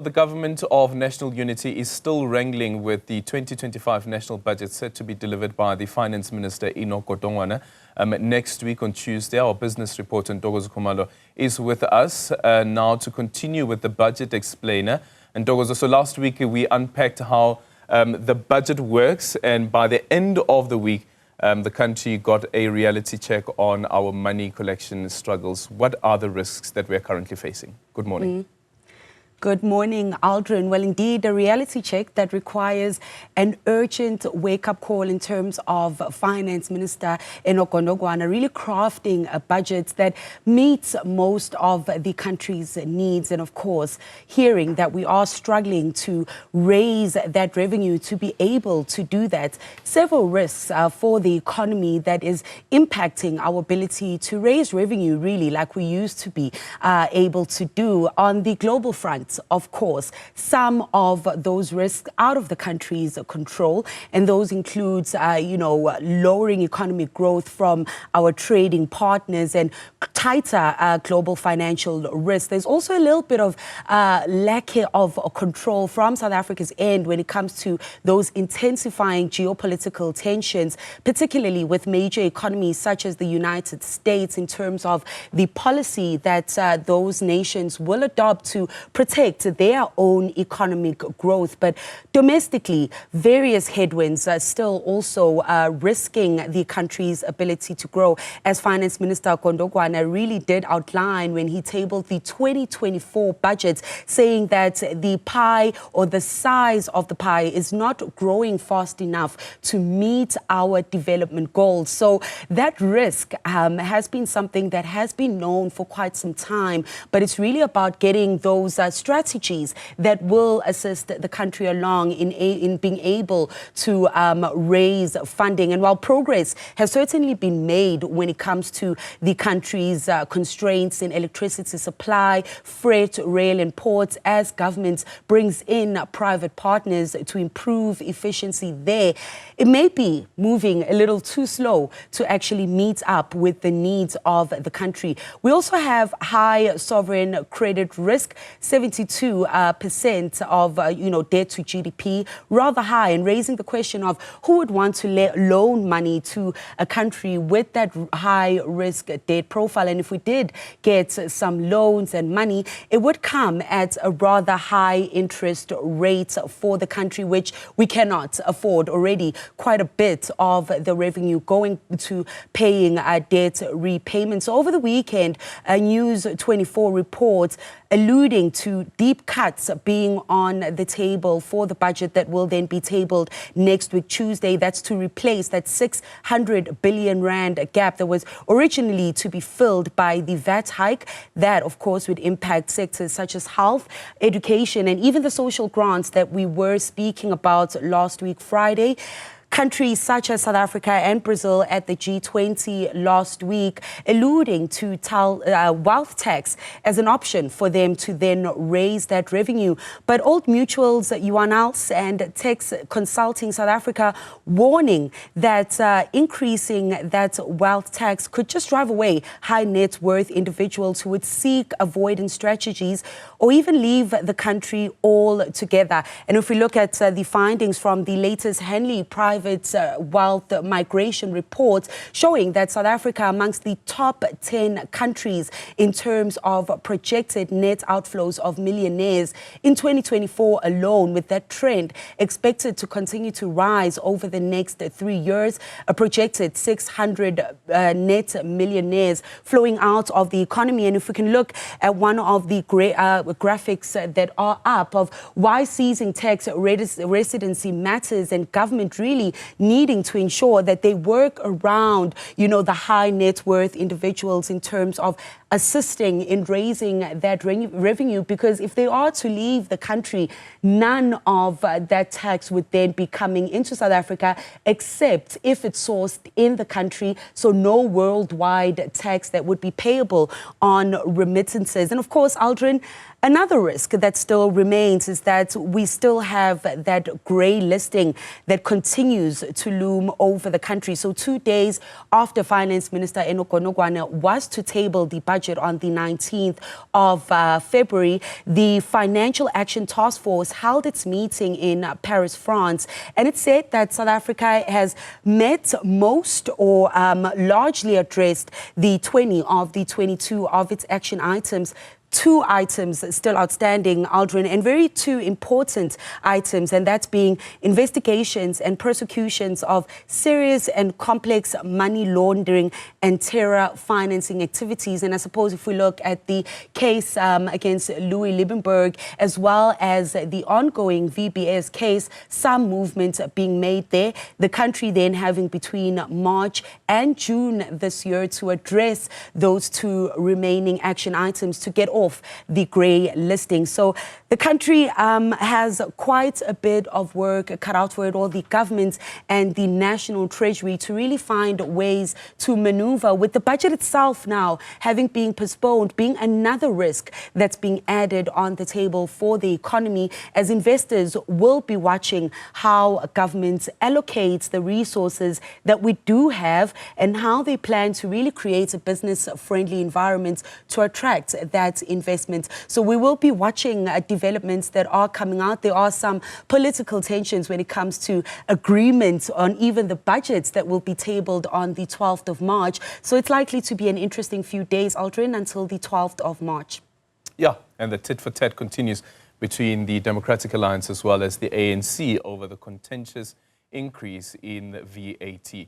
The Government of National Unity is still wrangling with the 2025 national budget set to be delivered by the Finance Minister Enoch Godongwana next week on Tuesday. Our business reporter Ntokozo Khumalo is with us now to continue with the budget explainer. And Ntokozo, so last week we unpacked how the budget works, and by the end of the week the country got a reality check on our money collection struggles. What are the risks that we are currently facing? Good morning. Good morning, Aldrin. Well, indeed, a reality check that requires an urgent wake-up call in terms of Finance Minister Enoch Godongwana really crafting a budget that meets most of the country's needs. And of course, hearing that we are struggling to raise that revenue to be able to do that. Several risks for the economy that is impacting our ability to raise revenue, really, like we used to be able to do on the global front. Of course, some of those risks out of the country's control, and those includes, lowering economic growth from our trading partners and tighter global financial risk. There's also a little bit of lack of control from South Africa's end when it comes to those intensifying geopolitical tensions, particularly with major economies such as the United States, in terms of the policy that those nations will adopt to protect their own economic growth. But domestically, various headwinds are still also risking the country's ability to grow, as Finance Minister Godongwana really did outline when he tabled the 2024 budget, saying that the pie, or the size of the pie, is not growing fast enough to meet our development goals. So that risk has been something that has been known for quite some time, but it's really about getting those strategies that will assist the country along in being able to raise funding. And while progress has certainly been made when it comes to the country's constraints in electricity supply, freight, rail and ports, as government brings in private partners to improve efficiency there, it may be moving a little too slow to actually meet up with the needs of the country. We also have high sovereign credit risk, 72% of debt to GDP, rather high, and raising the question of who would want to loan money to a country with that high risk debt profile. And if we did get some loans and money, it would come at a rather high interest rate for the country, which we cannot afford. Already quite a bit of the revenue going to paying debt repayments. So over the weekend, a News 24 report alluding to deep cuts being on the table for the budget that will then be tabled next week, Tuesday. That's to replace that 600 billion rand gap that was originally to be filled by the VAT hike. That, of course, would impact sectors such as health, education, and even the social grants that we were speaking about last week, Friday. Countries such as South Africa and Brazil at the G20 last week alluding to wealth tax as an option for them to then raise that revenue. But Old Mutual's Johan Als and Tax Consulting South Africa warning that increasing that wealth tax could just drive away high net worth individuals who would seek avoidance strategies or even leave the country altogether. And if we look at the findings from the latest Henley Private Wealth Migration report, showing that South Africa amongst the top 10 countries in terms of projected net outflows of millionaires in 2024 alone, with that trend expected to continue to rise over the next 3 years. A projected 600 net millionaires flowing out of the economy. And if we can look at one of the graphics that are up of why seizing tax residency matters, and government really needing to ensure that they work around, the high net worth individuals in terms of assisting in raising that revenue, because if they are to leave the country, none of that tax would then be coming into South Africa, except if it's sourced in the country. So no worldwide tax that would be payable on remittances. And of course, Aldrin, another risk that still remains is that we still have that grey listing that continues to loom over the country. So 2 days after Finance Minister Enoch Godongwana was to table the budget budget on the 19th of February, the Financial Action Task Force held its meeting in Paris, France, and it said that South Africa has met most or largely addressed the 20 of the 22 of its action items. Two items still outstanding, Aldrin, and two important items, and that's being investigations and prosecutions of serious and complex money laundering and terror financing activities. And I suppose if we look at the case against Louis Liebenberg, as well as the ongoing VBS case, some movement being made there. The country then having between March and June this year to address those two remaining action items to get off the grey listing. So the country has quite a bit of work cut out for it, all the government and the National Treasury, to really find ways to maneuver, with the budget itself now having been postponed, being another risk that's being added on the table for the economy, as investors will be watching how government allocates the resources that we do have and how they plan to really create a business-friendly environment to attract that investment. So we will be watching developments that are coming out. There are some political tensions when it comes to agreement on even the budgets that will be tabled on the 12th of March. So it's likely to be an interesting few days, Aldrin, until the 12th of March. Yeah, and the tit-for-tat continues between the Democratic Alliance as well as the ANC over the contentious increase in VAT.